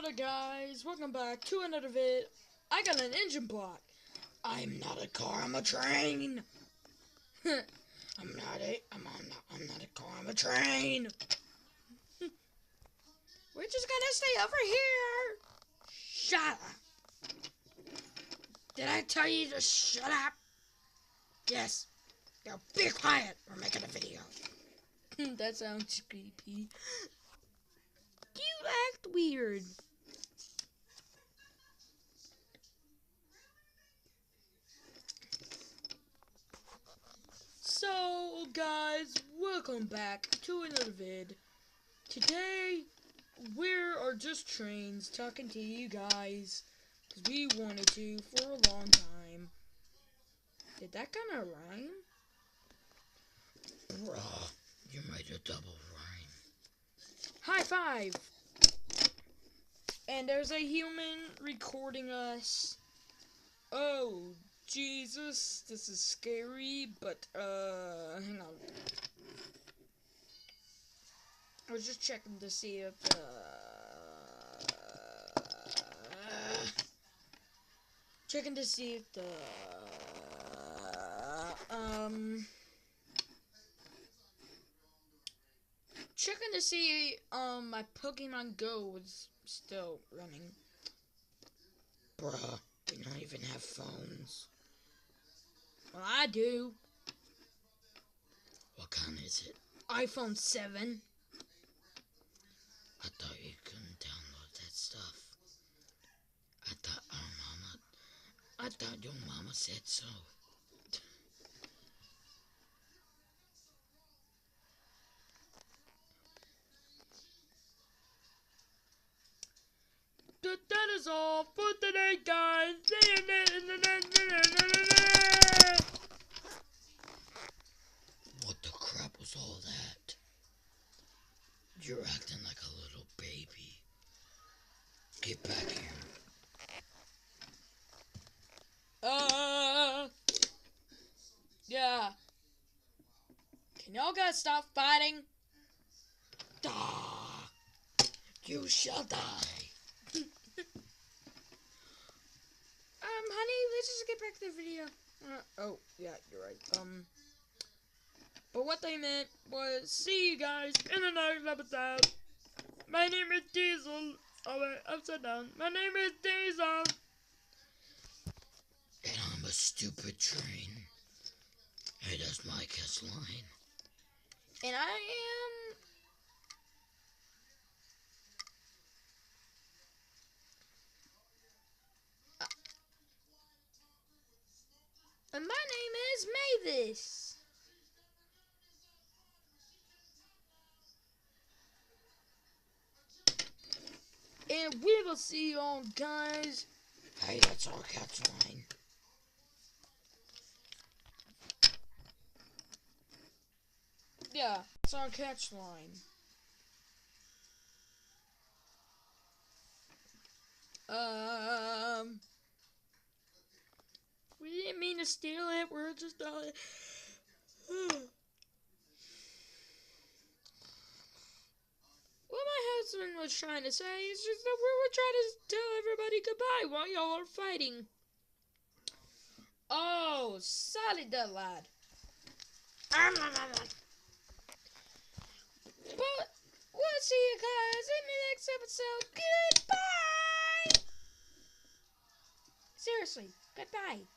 What up, guys? Welcome back to another vid. I got an engine block. I'm not a car, I'm a train. I'm not a car, I'm a train. We're just gonna stay over here. Shut up. Did I tell you to shut up? Yes. Now be quiet. We're making a video. That sounds creepy. You act weird. So, guys, welcome back to another vid. Today, we are just trains talking to you guys, because we wanted to for a long time. Did that kind of rhyme? Bruh, you made a double rhyme. High five! And there's a human recording us. Oh, Jesus, this is scary, but, hang on. I was just checking to see if, checking to see if checking to see, my Pokemon Go was still running. Bruh, we don't even have phones. Well, I do. What kind is it? iPhone 7. I thought you couldn't download that stuff. I thought your mama said so. That is all for today, guys. What the crap was all that? You're acting like a little baby. Get back here. Yeah. Can y'all guys stop fighting? You shall die. Honey, let's just get back to the video. Oh, yeah, you're right. But what they meant was, see you guys in the next episode. My name is Diesel. Oh, wait, upside down. My name is Diesel. And I'm a stupid train. Hey, that's my catch line. And I am... and my name is Mavis. And we will see you all, guys. Hey, that's our catch line. Yeah, that's our catch line. We didn't mean to steal it. We're just what my husband was trying to say is just that we were trying to tell everybody goodbye while y'all are fighting. Oh, sorry, that lad. But we'll see you guys in the next episode. Goodbye. Seriously, goodbye.